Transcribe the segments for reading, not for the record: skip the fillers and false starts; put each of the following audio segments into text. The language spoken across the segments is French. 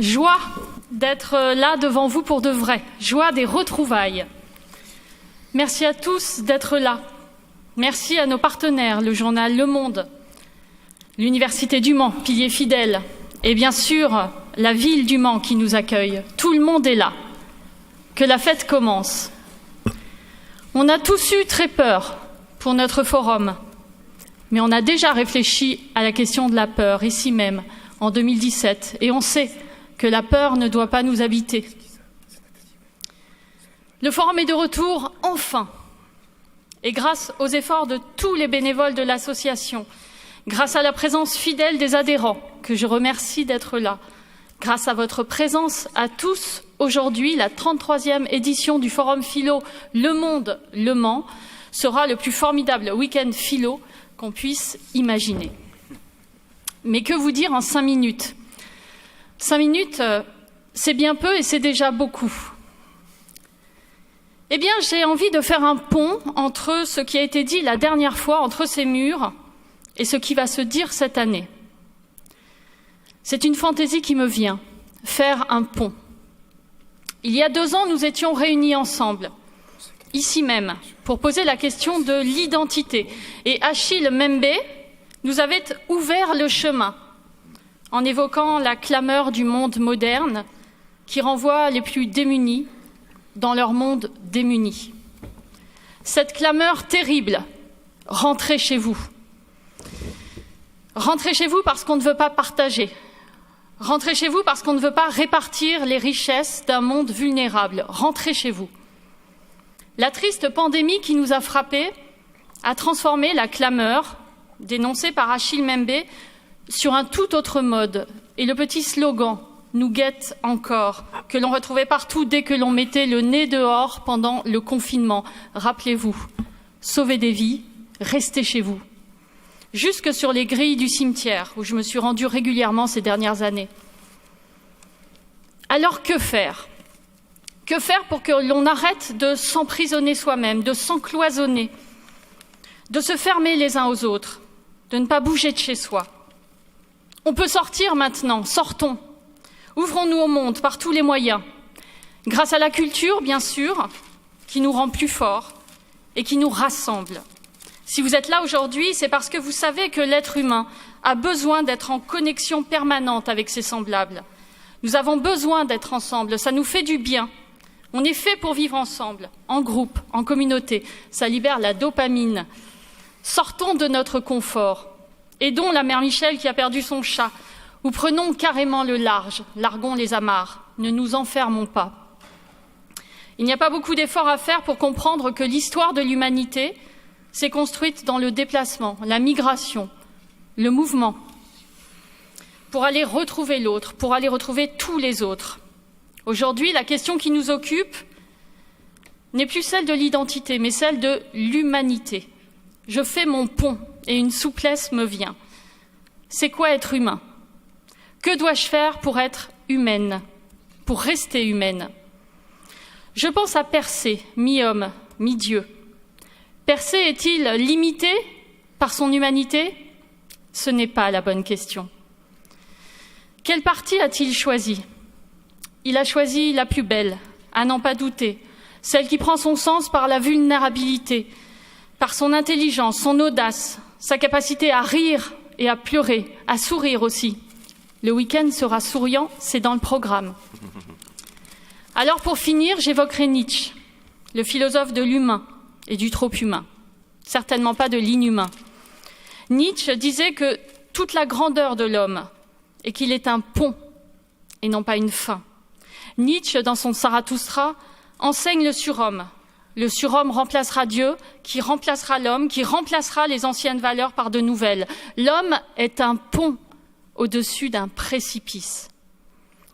Joie d'être là devant vous pour de vrai. Joie des retrouvailles. Merci à tous d'être là. Merci à nos partenaires, le journal Le Monde, l'Université du Mans, pilier fidèle, et bien sûr la ville du Mans qui nous accueille. Tout le monde est là. Que la fête commence. On a tous eu très peur pour notre forum, mais on a déjà réfléchi à la question de la peur ici même en 2017, et on sait que la peur ne doit pas nous habiter. Le forum est de retour, enfin, et grâce aux efforts de tous les bénévoles de l'association, grâce à la présence fidèle des adhérents, que je remercie d'être là, grâce à votre présence à tous, aujourd'hui, la 33e édition du Forum Philo Le Monde Le Mans sera le plus formidable week-end philo qu'on puisse imaginer. Mais que vous dire en 5 minutes ? 5 minutes, c'est bien peu et c'est déjà beaucoup. Eh bien, j'ai envie de faire un pont entre ce qui a été dit la dernière fois, entre ces murs, et ce qui va se dire cette année. C'est une fantaisie qui me vient, faire un pont. Il y a 2 ans, nous étions réunis ensemble, ici même, pour poser la question de l'identité. Et Achille Mbembe nous avait ouvert le chemin en évoquant la clameur du monde moderne qui renvoie les plus démunis dans leur monde démuni. Cette clameur terrible, rentrez chez vous. Rentrez chez vous parce qu'on ne veut pas partager. Rentrez chez vous parce qu'on ne veut pas répartir les richesses d'un monde vulnérable. Rentrez chez vous. La triste pandémie qui nous a frappés a transformé la clameur, dénoncée par Achille Mbembe, sur un tout autre mode. Et le petit slogan « nous guette encore » que l'on retrouvait partout dès que l'on mettait le nez dehors pendant le confinement. Rappelez-vous, sauvez des vies, restez chez vous. Jusque sur les grilles du cimetière, où je me suis rendue régulièrement ces dernières années. Alors que faire ? Que faire pour que l'on arrête de s'emprisonner soi-même, de s'encloisonner, de se fermer les uns aux autres, de ne pas bouger de chez soi ? On peut sortir maintenant, sortons. Ouvrons-nous au monde par tous les moyens. Grâce à la culture, bien sûr, qui nous rend plus forts et qui nous rassemble. Si vous êtes là aujourd'hui, c'est parce que vous savez que l'être humain a besoin d'être en connexion permanente avec ses semblables. Nous avons besoin d'être ensemble, ça nous fait du bien. On est fait pour vivre ensemble, en groupe, en communauté. Ça libère la dopamine. Sortons de notre confort. Aidons la mère Michel qui a perdu son chat. Ou prenons carrément le large, larguons les amarres. Ne nous enfermons pas. Il n'y a pas beaucoup d'efforts à faire pour comprendre que l'histoire de l'humanité s'est construite dans le déplacement, la migration, le mouvement, pour aller retrouver l'autre, pour aller retrouver tous les autres. Aujourd'hui, la question qui nous occupe n'est plus celle de l'identité, mais celle de l'humanité. Je fais mon pont et une souplesse me vient. C'est quoi être humain ? Que dois-je faire pour être humaine, pour rester humaine ? Je pense à Persée, mi-homme, mi-dieu. Persée est-il limité par son humanité ? Ce n'est pas la bonne question. Quelle partie a-t-il choisi ? Il a choisi la plus belle, à n'en pas douter, celle qui prend son sens par la vulnérabilité, par son intelligence, son audace, sa capacité à rire et à pleurer, à sourire aussi. Le week-end sera souriant, c'est dans le programme. Alors pour finir, j'évoquerai Nietzsche, le philosophe de l'humain et du trop humain, certainement pas de l'inhumain. Nietzsche disait que toute la grandeur de l'homme est qu'il est un pont et non pas une fin. Nietzsche, dans son Zarathustra, enseigne le surhomme. Le surhomme remplacera Dieu, qui remplacera l'homme, qui remplacera les anciennes valeurs par de nouvelles. L'homme est un pont au-dessus d'un précipice.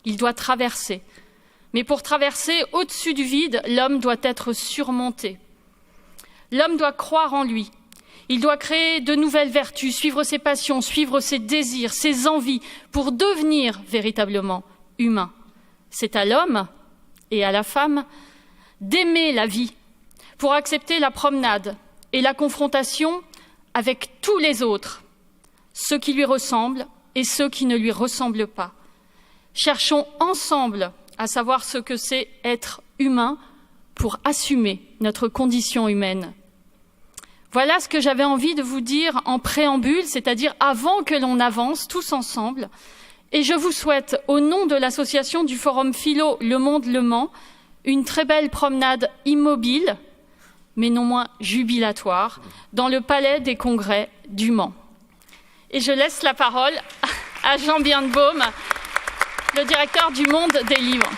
Il doit traverser. Mais pour traverser au-dessus du vide, l'homme doit être surmonté. L'homme doit croire en lui. Il doit créer de nouvelles vertus, suivre ses passions, suivre ses désirs, ses envies, pour devenir véritablement humain. C'est à l'homme et à la femme d'aimer la vie, pour accepter la promenade et la confrontation avec tous les autres, ceux qui lui ressemblent et ceux qui ne lui ressemblent pas. Cherchons ensemble à savoir ce que c'est être humain pour assumer notre condition humaine. Voilà ce que j'avais envie de vous dire en préambule, c'est-à-dire avant que l'on avance tous ensemble. Et je vous souhaite, au nom de l'association du Forum Philo Le Monde Le Mans, une très belle promenade immobile, mais non moins jubilatoire, dans le Palais des Congrès du Mans. Et je laisse la parole à Jean Birnbaum, le directeur du Monde des Livres.